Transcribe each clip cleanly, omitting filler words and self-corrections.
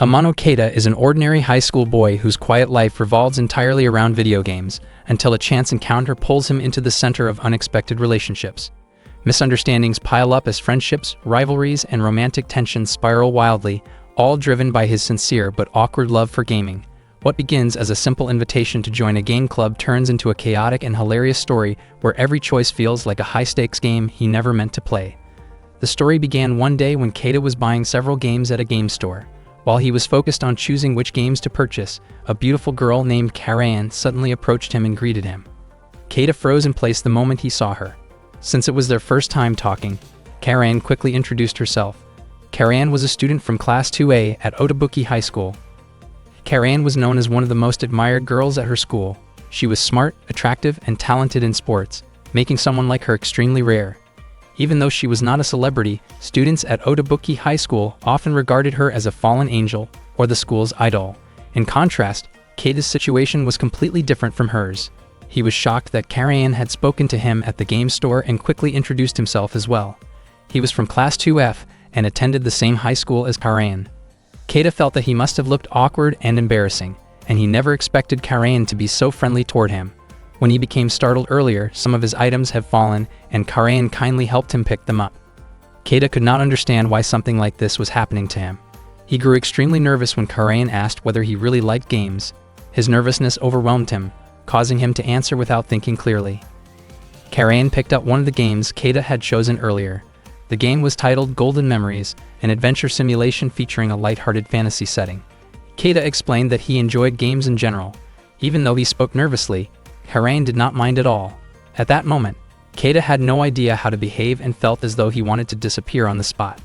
Amano Keita is an ordinary high school boy whose quiet life revolves entirely around video games, until a chance encounter pulls him into the center of unexpected relationships. Misunderstandings pile up as friendships, rivalries, and romantic tensions spiral wildly, all driven by his sincere but awkward love for gaming. What begins as a simple invitation to join a game club turns into a chaotic and hilarious story where every choice feels like a high-stakes game he never meant to play. The story began one day when Keita was buying several games at a game store. While he was focused on choosing which games to purchase, a beautiful girl named Karayan suddenly approached him and greeted him. Keita froze in place the moment he saw her. Since it was their first time talking, Karayan quickly introduced herself. Karayan was a student from Class 2A at Otobuki High School. Karayan was known as one of the most admired girls at her school. She was smart, attractive, and talented in sports, making someone like her extremely rare. Even though she was not a celebrity, students at Otobuki High School often regarded her as a fallen angel or the school's idol. In contrast, Keita's situation was completely different from hers. He was shocked that Karayan had spoken to him at the game store and quickly introduced himself as well. He was from Class 2F and attended the same high school as Karayan. Keita felt that he must have looked awkward and embarrassing, and he never expected Karayan to be so friendly toward him. When he became startled earlier, some of his items had fallen, and Karayan kindly helped him pick them up. Keita could not understand why something like this was happening to him. He grew extremely nervous when Karayan asked whether he really liked games. His nervousness overwhelmed him, causing him to answer without thinking clearly. Karayan picked up one of the games Keita had chosen earlier. The game was titled Golden Memories, an adventure simulation featuring a lighthearted fantasy setting. Keita explained that he enjoyed games in general. Even though he spoke nervously, Karayan did not mind at all. At that moment, Keita had no idea how to behave and felt as though he wanted to disappear on the spot.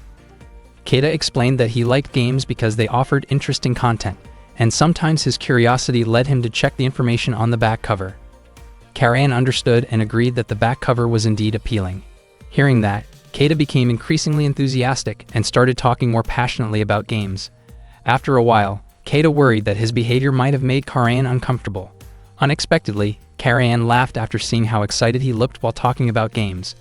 Keita explained that he liked games because they offered interesting content, and sometimes his curiosity led him to check the information on the back cover. Karayan understood and agreed that the back cover was indeed appealing. Hearing that, Keita became increasingly enthusiastic and started talking more passionately about games. After a while, Keita worried that his behavior might have made Karayan uncomfortable. Unexpectedly, Karayan laughed after seeing how excited he looked while talking about games.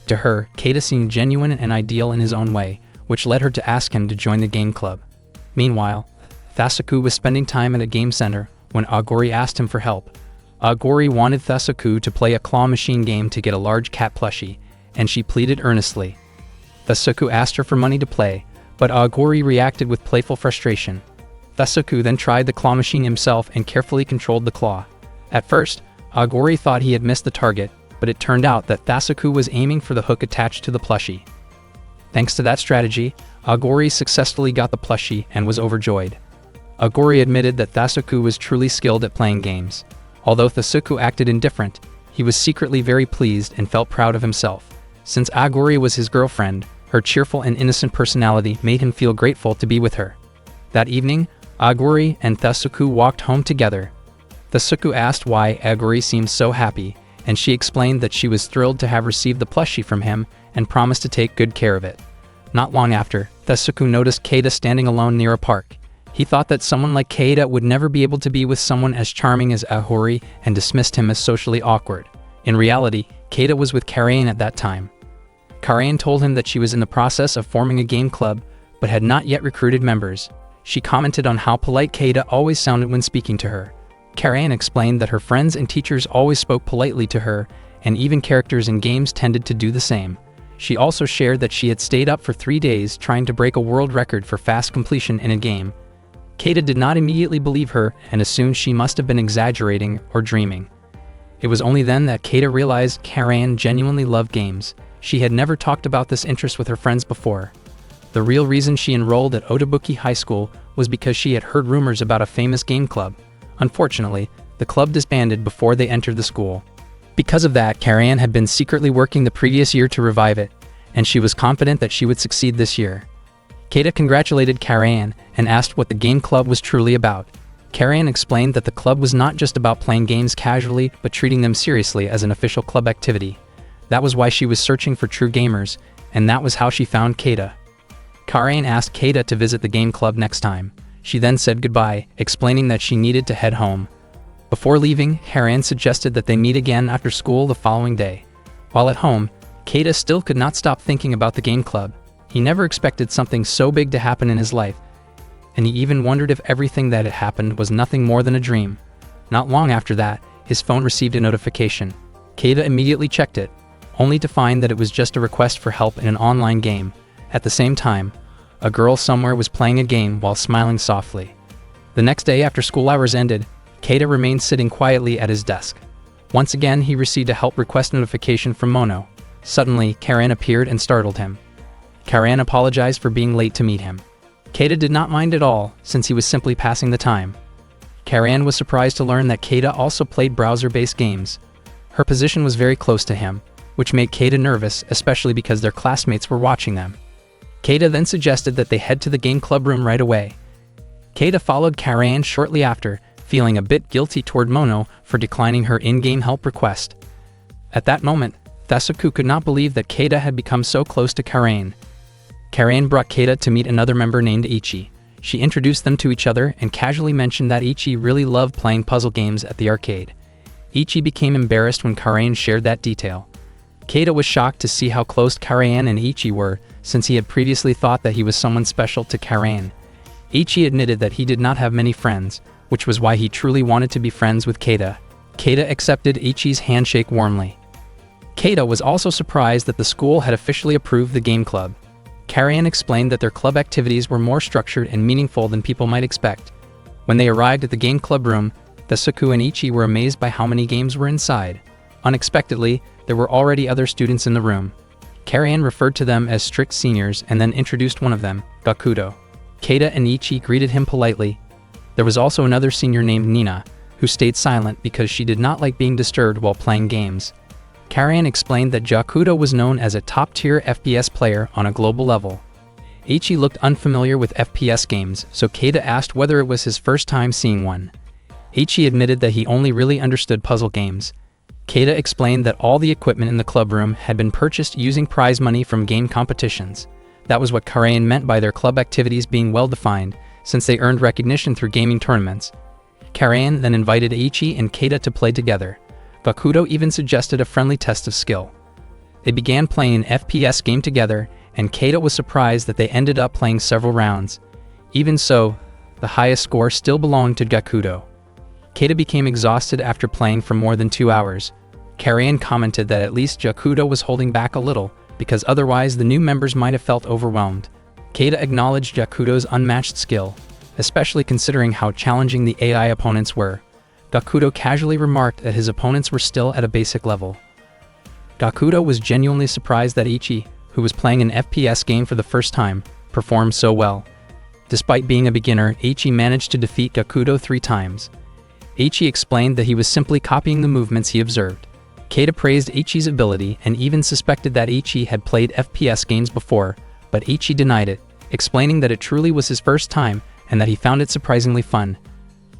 To her, Keita seemed genuine and ideal in his own way, which led her to ask him to join the game club. Meanwhile, Thasuku was spending time at a game center when Agori asked him for help. Agori wanted Thasuku to play a claw machine game to get a large cat plushie, and she pleaded earnestly. Thasuku asked her for money to play, but Agori reacted with playful frustration. Thasuku then tried the claw machine himself and carefully controlled the claw. At first, Agori thought he had missed the target, but it turned out that Thasuku was aiming for the hook attached to the plushie. Thanks to that strategy, Agori successfully got the plushie and was overjoyed. Agori admitted that Thasuku was truly skilled at playing games. Although Thasuku acted indifferent, he was secretly very pleased and felt proud of himself. Since Agori was his girlfriend, her cheerful and innocent personality made him feel grateful to be with her. That evening, Agori and Thasuku walked home together. Thasuku asked why Agori seemed so happy, and she explained that she was thrilled to have received the plushie from him and promised to take good care of it. Not long after, Thasuku noticed Keita standing alone near a park. He thought that someone like Keita would never be able to be with someone as charming as Agori and dismissed him as socially awkward. In reality, Keita was with Karayan at that time. Karayan told him that she was in the process of forming a game club, but had not yet recruited members. She commented on how polite Keita always sounded when speaking to her. Karayan explained that her friends and teachers always spoke politely to her, and even characters in games tended to do the same. She also shared that she had stayed up for 3 days trying to break a world record for fast completion in a game. Keita did not immediately believe her and assumed she must have been exaggerating or dreaming. It was only then that Keita realized Karayan genuinely loved games. She had never talked about this interest with her friends before. The real reason she enrolled at Otobuki High School was because she had heard rumors about a famous game club. Unfortunately, the club disbanded before they entered the school. Because of that, Karayan had been secretly working the previous year to revive it, and she was confident that she would succeed this year. Keita congratulated Karayan and asked what the game club was truly about. Karayan explained that the club was not just about playing games casually, but treating them seriously as an official club activity. That was why she was searching for true gamers, and that was how she found Keita. Karayan asked Keita to visit the game club next time. She then said goodbye, explaining that she needed to head home. Before leaving, Karayan suggested that they meet again after school the following day. While at home, Keita still could not stop thinking about the game club. He never expected something so big to happen in his life. and he even wondered if everything that had happened was nothing more than a dream. Not long after that, his phone received a notification. Keita immediately checked it, only to find that it was just a request for help in an online game. At the same time, a girl somewhere was playing a game while smiling softly. The next day after school hours ended, Keita remained sitting quietly at his desk. Once again, he received a help request notification from Mono. Suddenly, Karan appeared and startled him. Karan apologized for being late to meet him. Keita did not mind at all, since he was simply passing the time. Karan was surprised to learn that Keita also played browser-based games. Her position was very close to him, which made Keita nervous, especially because their classmates were watching them. Keita then suggested that they head to the game club room right away. Keita followed Karan shortly after, feeling a bit guilty toward Mono for declining her in-game help request. At that moment, Thesuke could not believe that Keita had become so close to Karan. Karan brought Keita to meet another member named Ichi. She introduced them to each other and casually mentioned that Ichi really loved playing puzzle games at the arcade. Ichi became embarrassed when Karan shared that detail. Keita was shocked to see how close Karan and Ichi were, since he had previously thought that he was someone special to Karan. Ichi admitted that he did not have many friends, which was why he truly wanted to be friends with Keita. Keita accepted Ichi's handshake warmly. Keita was also surprised that the school had officially approved the game club. Karan explained that their club activities were more structured and meaningful than people might expect. When they arrived at the game club room, Thesuke and Ichi were amazed by how many games were inside. Unexpectedly, there were already other students in the room. Karan referred to them as strict seniors and then introduced one of them, Gakudo. Keita and Ichi greeted him politely. There was also another senior named Nina, who stayed silent because she did not like being disturbed while playing games. Karan explained that Gakudo was known as a top-tier FPS player on a global level. Ichi looked unfamiliar with FPS games, so Keita asked whether it was his first time seeing one. Ichi admitted that he only really understood puzzle games. Keita explained that all the equipment in the club room had been purchased using prize money from game competitions. That was what Karan meant by their club activities being well-defined, since they earned recognition through gaming tournaments. Karan then invited Ichi and Keita to play together. Gakudo even suggested a friendly test of skill. They began playing an FPS game together, and Keita was surprised that they ended up playing several rounds. Even so, the highest score still belonged to Gakudo. Keita became exhausted after playing for more than 2 hours. Karan commented that at least Gakudo was holding back a little, because otherwise the new members might have felt overwhelmed. Keita acknowledged Gakudo's unmatched skill, especially considering how challenging the AI opponents were. Gakudo casually remarked that his opponents were still at a basic level. Gakudo was genuinely surprised that Ichi, who was playing an FPS game for the first time, performed so well. Despite being a beginner, Ichi managed to defeat Gakudo 3 times. Ichi explained that he was simply copying the movements he observed. Keita praised Ichi's ability and even suspected that Ichi had played FPS games before, but Ichi denied it, explaining that it truly was his first time and that he found it surprisingly fun.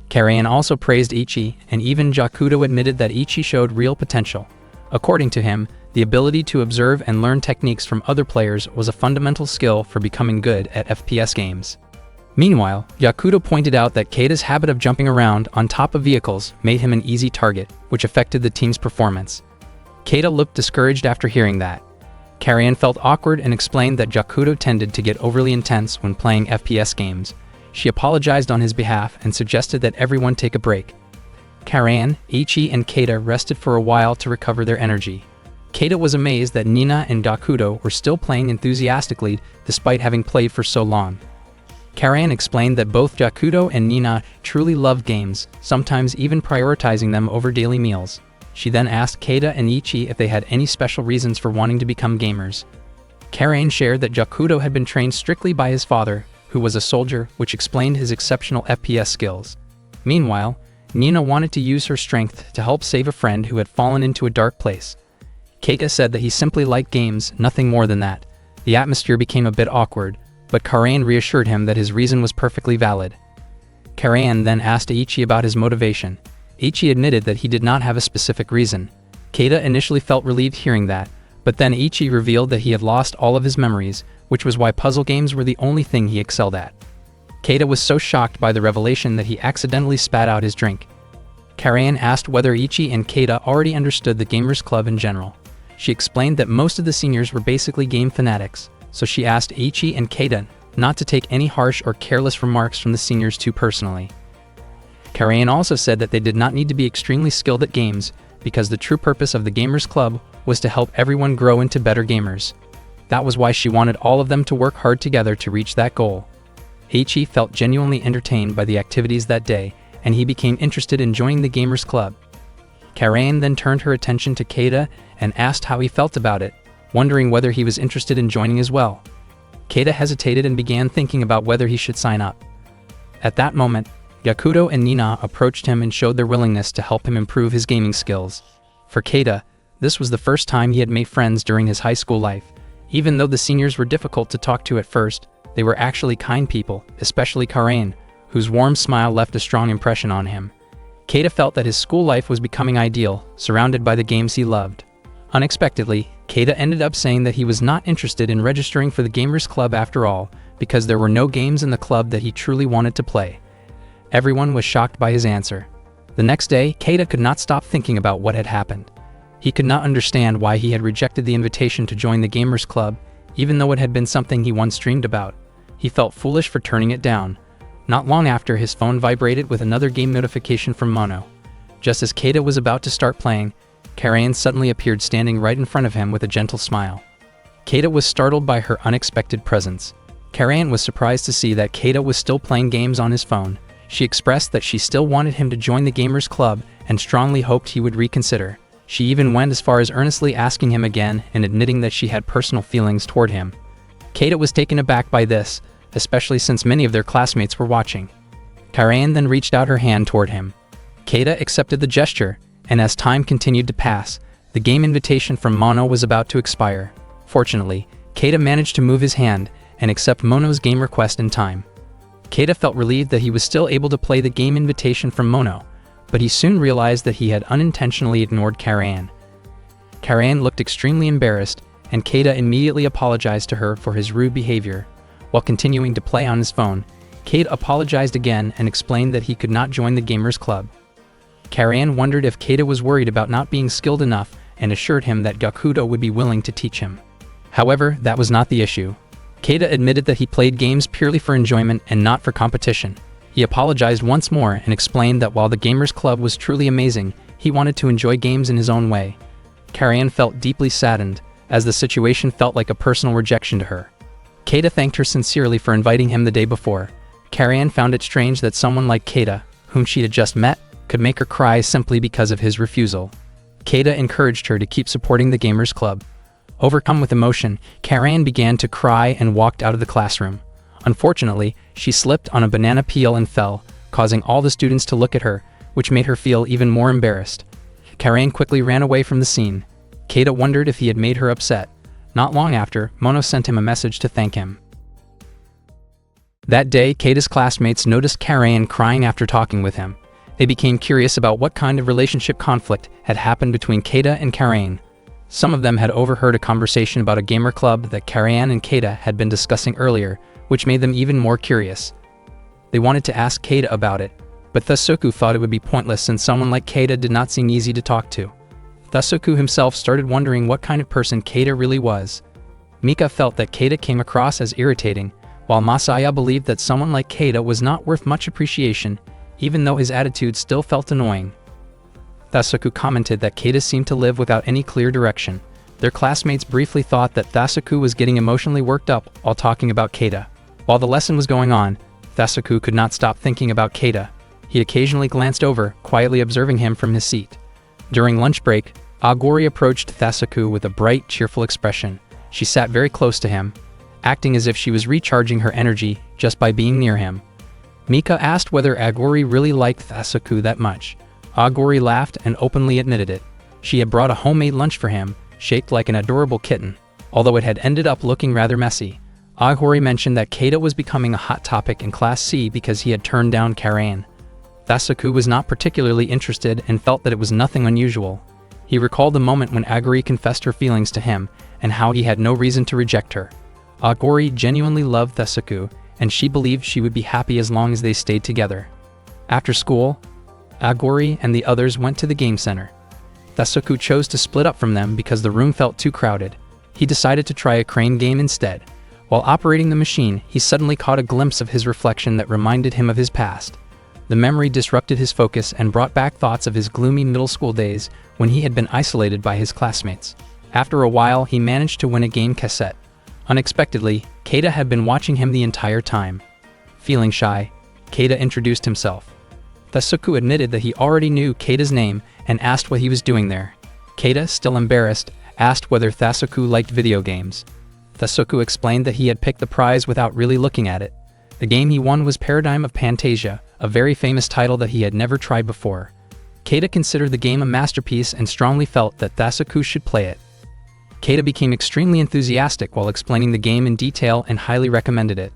Karan also praised Ichi, and even Gakudo admitted that Ichi showed real potential. According to him, the ability to observe and learn techniques from other players was a fundamental skill for becoming good at FPS games. Meanwhile, Gakudo pointed out that Keita's habit of jumping around on top of vehicles made him an easy target, which affected the team's performance. Keita looked discouraged after hearing that. Karan felt awkward and explained that Gakudo tended to get overly intense when playing FPS games. She apologized on his behalf and suggested that everyone take a break. Karan, Ichi, and Keita rested for a while to recover their energy. Keita was amazed that Nina and Gakudo were still playing enthusiastically despite having played for so long. Karan explained that both Gakudo and Nina truly loved games, sometimes even prioritizing them over daily meals. She then asked Keita and Ichi if they had any special reasons for wanting to become gamers. Karan shared that Gakudo had been trained strictly by his father, who was a soldier, which explained his exceptional FPS skills. Meanwhile, Nina wanted to use her strength to help save a friend who had fallen into a dark place. Keita said that he simply liked games, nothing more than that. The atmosphere became a bit awkward, but Karan reassured him that his reason was perfectly valid. Karan then asked Ichi about his motivation. Ichi admitted that he did not have a specific reason. Keita initially felt relieved hearing that, but then Ichi revealed that he had lost all of his memories, which was why puzzle games were the only thing he excelled at. Keita was so shocked by the revelation that he accidentally spat out his drink. Karan asked whether Ichi and Keita already understood the Gamers Club in general. She explained that most of the seniors were basically game fanatics, so she asked Ichi and Keita not to take any harsh or careless remarks from the seniors too personally. Karayan also said that they did not need to be extremely skilled at games, because the true purpose of the Gamers Club was to help everyone grow into better gamers. That was why she wanted all of them to work hard together to reach that goal. Heichi felt genuinely entertained by the activities that day, and he became interested in joining the Gamers Club. Karayan then turned her attention to Keita and asked how he felt about it, wondering whether he was interested in joining as well. Keita hesitated and began thinking about whether he should sign up. At that moment, Gakuto and Nina approached him and showed their willingness to help him improve his gaming skills. For Keita, this was the first time he had made friends during his high school life. Even though the seniors were difficult to talk to at first, they were actually kind people, especially Karayan, whose warm smile left a strong impression on him. Keita felt that his school life was becoming ideal, surrounded by the games he loved. Unexpectedly, Keita ended up saying that he was not interested in registering for the Gamers Club after all, because there were no games in the club that he truly wanted to play. Everyone was shocked by his answer. The next day, Keita could not stop thinking about what had happened. He could not understand why he had rejected the invitation to join the Gamers Club, even though it had been something he once dreamed about. He felt foolish for turning it down. Not long after, his phone vibrated with another game notification from Mono. Just as Keita was about to start playing, Karayan suddenly appeared standing right in front of him with a gentle smile. Keita was startled by her unexpected presence. Karayan was surprised to see that Keita was still playing games on his phone. She expressed that she still wanted him to join the Gamers Club and strongly hoped he would reconsider. She even went as far as earnestly asking him again and admitting that she had personal feelings toward him. Keita was taken aback by this, especially since many of their classmates were watching. Karayan then reached out her hand toward him. Keita accepted the gesture, and as time continued to pass, the game invitation from Mono was about to expire. Fortunately, Keita managed to move his hand and accept Mono's game request in time. Keita felt relieved that he was still able to play the game invitation from Mono, but he soon realized that he had unintentionally ignored Karayan. Karayan looked extremely embarrassed, and Keita immediately apologized to her for his rude behavior. While continuing to play on his phone, Keita apologized again and explained that he could not join the Gamers Club. Karayan wondered if Keita was worried about not being skilled enough and assured him that Gakuto would be willing to teach him. However, that was not the issue. Keita admitted that he played games purely for enjoyment and not for competition. He apologized once more and explained that while the Gamers Club was truly amazing, he wanted to enjoy games in his own way. Karayan felt deeply saddened, as the situation felt like a personal rejection to her. Keita thanked her sincerely for inviting him the day before. Karayan found it strange that someone like Keita, whom she had just met, could make her cry simply because of his refusal. Keita encouraged her to keep supporting the Gamers Club. Overcome with emotion, Karayan began to cry and walked out of the classroom. Unfortunately, she slipped on a banana peel and fell, causing all the students to look at her, which made her feel even more embarrassed. Karayan quickly ran away from the scene. Keita wondered if he had made her upset. Not long after, Mono sent him a message to thank him. That day, Keita's classmates noticed Karayan crying after talking with him. They became curious about what kind of relationship conflict had happened between Keita and Karayan. Some of them had overheard a conversation about a gamer club that Karayan and Keita had been discussing earlier, which made them even more curious. They wanted to ask Keita about it, but Thasuku thought it would be pointless since someone like Keita did not seem easy to talk to. Thasuku himself started wondering what kind of person Keita really was. Mika felt that Keita came across as irritating, while Masaya believed that someone like Keita was not worth much appreciation, even though his attitude still felt annoying. Thasuku commented that Keita seemed to live without any clear direction. Their classmates briefly thought that Thasuku was getting emotionally worked up while talking about Keita. While the lesson was going on, Thasuku could not stop thinking about Keita. He occasionally glanced over, quietly observing him from his seat. During lunch break, Aguri approached Thasuku with a bright, cheerful expression. She sat very close to him, acting as if she was recharging her energy just by being near him. Mika asked whether Aguri really liked Thasuku that much. Aguri laughed and openly admitted it. She had brought a homemade lunch for him, shaped like an adorable kitten, although it had ended up looking rather messy. Aguri mentioned that Keita was becoming a hot topic in Class C because he had turned down Karayan. Thasuku was not particularly interested and felt that it was nothing unusual. He recalled the moment when Aguri confessed her feelings to him and how he had no reason to reject her. Aguri genuinely loved Thasuku, and she believed she would be happy as long as they stayed together. After school, Aguri and the others went to the game center. Thasuku chose to split up from them because the room felt too crowded. He decided to try a crane game instead. While operating the machine, he suddenly caught a glimpse of his reflection that reminded him of his past. The memory disrupted his focus and brought back thoughts of his gloomy middle school days when he had been isolated by his classmates. After a while, he managed to win a game cassette. Unexpectedly, Keita had been watching him the entire time. Feeling shy, Keita introduced himself. Tasuku admitted that he already knew Keita's name and asked what he was doing there. Keita, still embarrassed, asked whether Tasuku liked video games. Tasuku explained that he had picked the prize without really looking at it. The game he won was Paradigm of Pantasia, a very famous title that he had never tried before. Keita considered the game a masterpiece and strongly felt that Tasuku should play it. Keita became extremely enthusiastic while explaining the game in detail and highly recommended it.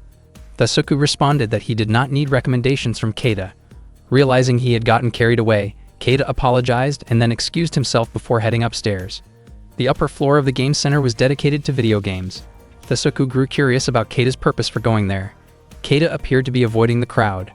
Tasuku responded that he did not need recommendations from Keita. Realizing he had gotten carried away, Keita apologized and then excused himself before heading upstairs. The upper floor of the game center was dedicated to video games. Tasuku grew curious about Keita's purpose for going there. Keita appeared to be avoiding the crowd.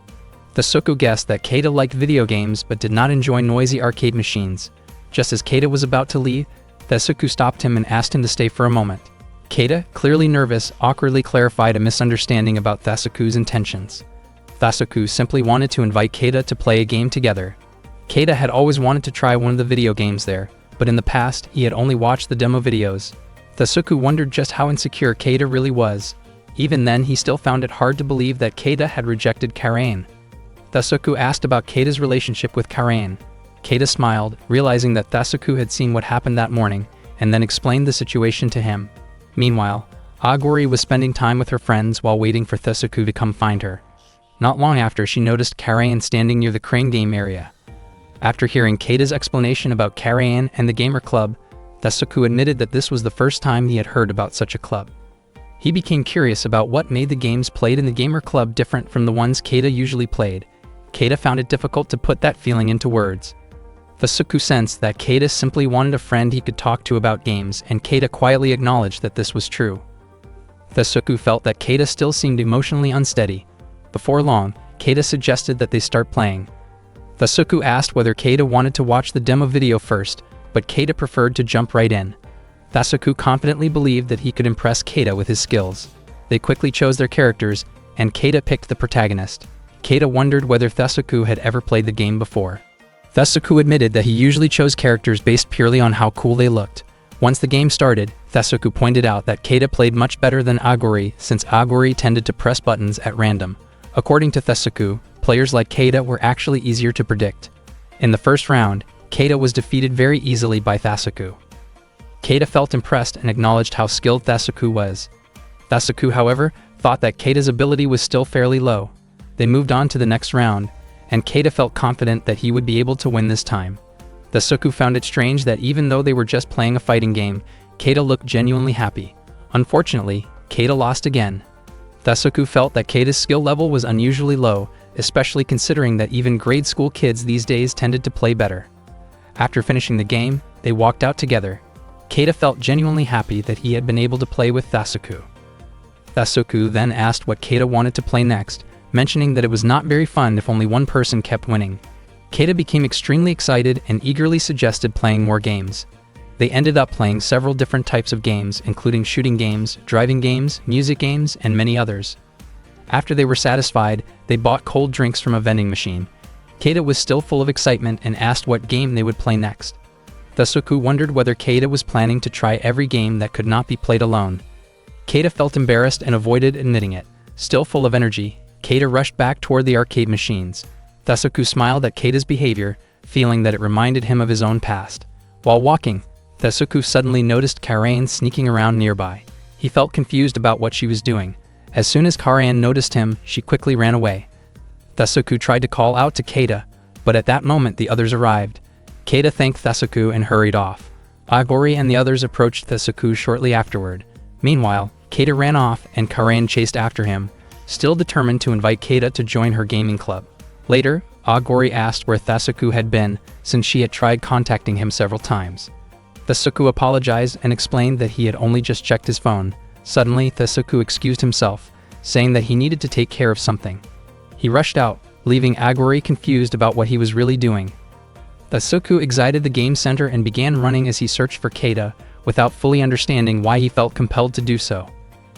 Tasuku guessed that Keita liked video games but did not enjoy noisy arcade machines. Just as Keita was about to leave, Tasuku stopped him and asked him to stay for a moment. Keita, clearly nervous, awkwardly clarified a misunderstanding about Tasuku's intentions. Tasuku simply wanted to invite Keita to play a game together. Keita had always wanted to try one of the video games there, but in the past, he had only watched the demo videos. Tasuku wondered just how insecure Keita really was. Even then, he still found it hard to believe that Keita had rejected Karain. Tasuku asked about Keita's relationship with Karain. Keita smiled, realizing that Tasuku had seen what happened that morning, and then explained the situation to him. Meanwhile, Aguri was spending time with her friends while waiting for Tasuku to come find her. Not long after, she noticed Karain standing near the crane game area. After hearing Keita's explanation about Karain and the Gamer Club, Tasuku admitted that this was the first time he had heard about such a club. He became curious about what made the games played in the Gamer Club different from the ones Keita usually played. Keita found it difficult to put that feeling into words. Tasuku sensed that Keita simply wanted a friend he could talk to about games, and Keita quietly acknowledged that this was true. Tasuku felt that Keita still seemed emotionally unsteady. Before long, Keita suggested that they start playing. Tasuku asked whether Keita wanted to watch the demo video first, but Keita preferred to jump right in. Tasuku confidently believed that he could impress Keita with his skills. They quickly chose their characters, and Keita picked the protagonist. Keita wondered whether Tasuku had ever played the game before. Tasuku admitted that he usually chose characters based purely on how cool they looked. Once the game started, Tasuku pointed out that Keita played much better than Aguri since Aguri tended to press buttons at random. According to Tasuku, players like Keita were actually easier to predict. In the first round, Keita was defeated very easily by Tasuku. Keita felt impressed and acknowledged how skilled Tasuku was. Tasuku, however, thought that Keita's ability was still fairly low. They moved on to the next round, and Keita felt confident that he would be able to win this time. Tasuku found it strange that even though they were just playing a fighting game, Keita looked genuinely happy. Unfortunately, Keita lost again. Tasuku felt that Keita's skill level was unusually low, especially considering that even grade school kids these days tended to play better. After finishing the game, they walked out together. Keita felt genuinely happy that he had been able to play with Tasuku. Tasuku then asked what Keita wanted to play next, mentioning that it was not very fun if only one person kept winning. Keita became extremely excited and eagerly suggested playing more games. They ended up playing several different types of games, including shooting games, driving games, music games, and many others. After they were satisfied, they bought cold drinks from a vending machine. Keita was still full of excitement and asked what game they would play next. Tasuku wondered whether Keita was planning to try every game that could not be played alone. Keita felt embarrassed and avoided admitting it. Still full of energy, Keita rushed back toward the arcade machines. Tasuku smiled at Keita's behavior, feeling that it reminded him of his own past. While walking, Tasuku suddenly noticed Karain sneaking around nearby. He felt confused about what she was doing. As soon as Karain noticed him, she quickly ran away. Tasuku tried to call out to Keita, but at that moment the others arrived. Keita thanked Tasuku and hurried off. Aguri and the others approached Tasuku shortly afterward. Meanwhile, Keita ran off and Karain chased after him, still determined to invite Keita to join her gaming club. Later, Aguri asked where Tasuku had been since she had tried contacting him several times. Tasuku apologized and explained that he had only just checked his phone. Suddenly, Tasuku excused himself, saying that he needed to take care of something. He rushed out, leaving Aguri confused about what he was really doing. Tasuku exited the game center and began running as he searched for Keita, without fully understanding why he felt compelled to do so.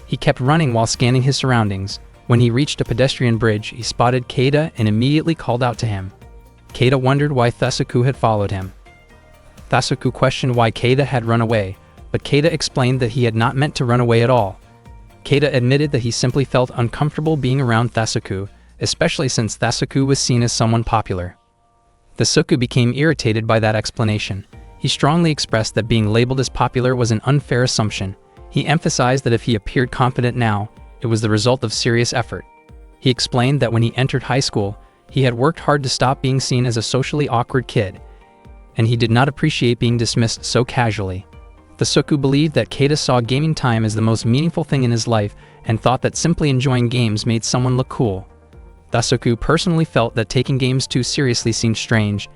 He kept running while scanning his surroundings. When he reached a pedestrian bridge, he spotted Keita and immediately called out to him. Keita wondered why Thesuku had followed him. Thesuku questioned why Keita had run away, but Keita explained that he had not meant to run away at all. Keita admitted that he simply felt uncomfortable being around Thesuku, especially since Thesuku was seen as someone popular. Thesuku became irritated by that explanation. He strongly expressed that being labeled as popular was an unfair assumption. He emphasized that if he appeared confident now, it was the result of serious effort. He explained that when he entered high school, he had worked hard to stop being seen as a socially awkward kid, and he did not appreciate being dismissed so casually. Thesuku believed that Keita saw gaming time as the most meaningful thing in his life and thought that simply enjoying games made someone look cool. Thesuku personally felt that taking games too seriously seemed strange,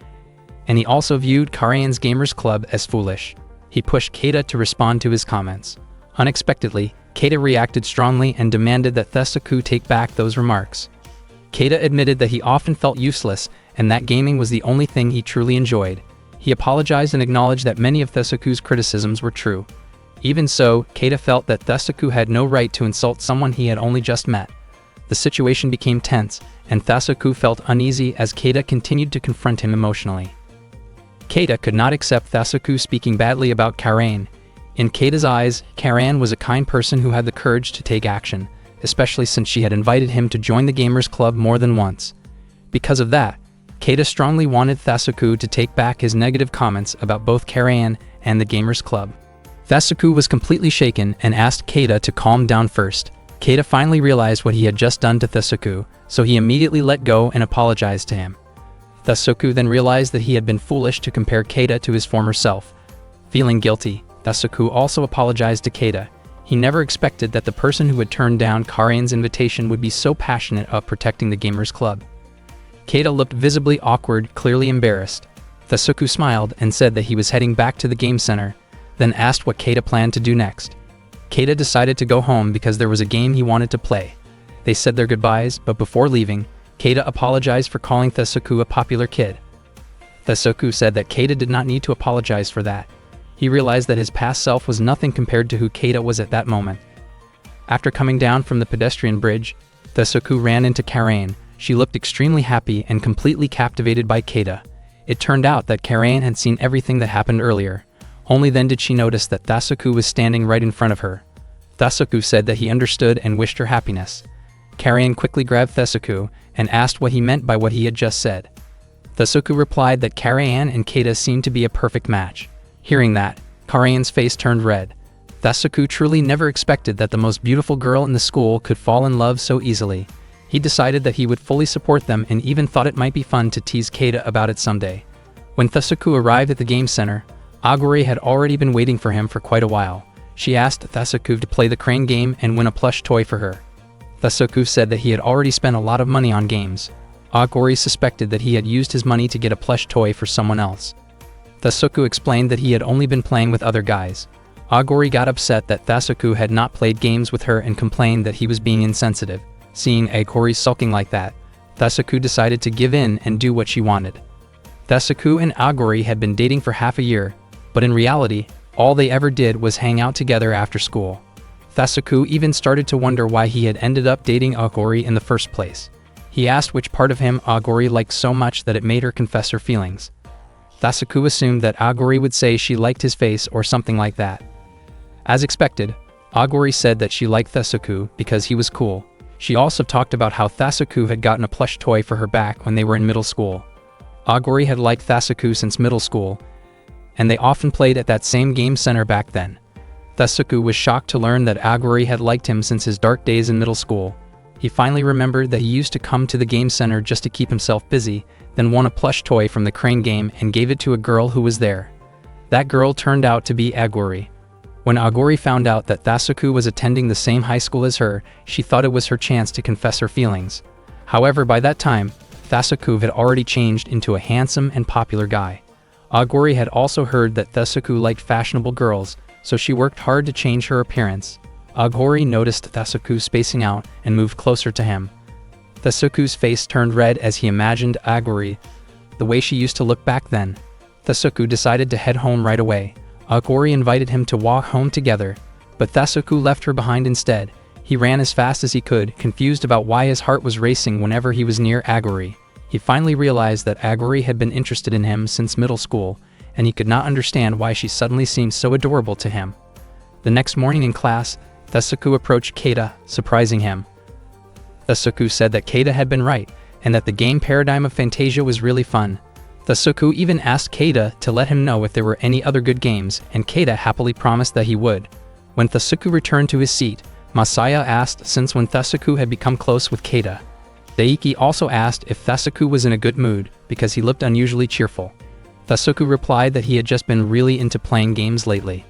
and he also viewed Karayan's Gamers Club as foolish. He pushed Keita to respond to his comments. Unexpectedly, Keita reacted strongly and demanded that Thesuku take back those remarks. Keita admitted that he often felt useless and that gaming was the only thing he truly enjoyed. He apologized and acknowledged that many of Thesuku's criticisms were true. Even so, Keita felt that Thesuku had no right to insult someone he had only just met. The situation became tense, and Thesuku felt uneasy as Keita continued to confront him emotionally. Keita could not accept Thesuku speaking badly about Karayan. In Keita's eyes, Karayan was a kind person who had the courage to take action, especially since she had invited him to join the Gamers Club more than once. Because of that, Keita strongly wanted Thesuku to take back his negative comments about both Karayan and the Gamers Club. Thesuku was completely shaken and asked Keita to calm down first. Keita finally realized what he had just done to Thesuku, so he immediately let go and apologized to him. Thesuku then realized that he had been foolish to compare Keita to his former self. Feeling guilty, Thesuku also apologized to Keita. He never expected that the person who had turned down Karayan's invitation would be so passionate about protecting the Gamers Club. Keita looked visibly awkward, clearly embarrassed. Thesuku smiled and said that he was heading back to the game center, then asked what Keita planned to do next. Keita decided to go home because there was a game he wanted to play. They said their goodbyes, but before leaving, Keita apologized for calling Thesuku a popular kid. Thesuku said that Keita did not need to apologize for that. He realized that his past self was nothing compared to who Keita was at that moment. After coming down from the pedestrian bridge, Thesuku ran into Karayan. She looked extremely happy and completely captivated by Keita. It turned out that Karayan had seen everything that happened earlier. Only then did she notice that Thesuku was standing right in front of her. Thesuku said that he understood and wished her happiness. Karayan quickly grabbed Thesuku and asked what he meant by what he had just said. Thesuku replied that Karayan and Keita seemed to be a perfect match. Hearing that, Karayan's face turned red. Thesuku truly never expected that the most beautiful girl in the school could fall in love so easily. He decided that he would fully support them and even thought it might be fun to tease Keita about it someday. When Thesuku arrived at the game center, Aguri had already been waiting for him for quite a while. She asked Thesuku to play the crane game and win a plush toy for her. Thesuku said that he had already spent a lot of money on games. Aguri suspected that he had used his money to get a plush toy for someone else. Thesuku explained that he had only been playing with other guys. Aguri got upset that Thesuku had not played games with her and complained that he was being insensitive. Seeing Aguri sulking like that, Thesuku decided to give in and do what she wanted. Thesuku and Aguri had been dating for half a year, but in reality, all they ever did was hang out together after school. Thesuku even started to wonder why he had ended up dating Aguri in the first place. He asked which part of him Aguri liked so much that it made her confess her feelings. Thesuku assumed that Aguri would say she liked his face or something like that. As expected, Aguri said that she liked Thesuku because he was cool. She also talked about how Thesuku had gotten a plush toy for her back when they were in middle school. Aguri had liked Thesuku since middle school, and they often played at that same game center back then. Thesuku was shocked to learn that Aguri had liked him since his dark days in middle school. He finally remembered that he used to come to the game center just to keep himself busy, then won a plush toy from the crane game and gave it to a girl who was there. That girl turned out to be Aguri. When Aguri found out that Thesuku was attending the same high school as her, she thought it was her chance to confess her feelings. However, by that time, Thesuku had already changed into a handsome and popular guy. Aguri had also heard that Thesuku liked fashionable girls, so she worked hard to change her appearance. Aguri noticed Thesuku spacing out and moved closer to him. Thesuku's face turned red as he imagined Aguri, the way she used to look back then. Thesuku decided to head home right away. Aguri invited him to walk home together, but Thesuku left her behind instead. He ran as fast as he could, confused about why his heart was racing whenever he was near Aguri. He finally realized that Aguri had been interested in him since middle school, and he could not understand why she suddenly seemed so adorable to him. The next morning in class, Thesuku approached Keita, surprising him. Thesuku said that Keita had been right, and that the game paradigm of Fantasia was really fun. Thesuku even asked Keita to let him know if there were any other good games, and Keita happily promised that he would. When Thesuku returned to his seat, Masaya asked since when Thesuku had become close with Keita. Daiki also asked if Thesuku was in a good mood, because he looked unusually cheerful. Thesuku replied that he had just been really into playing games lately.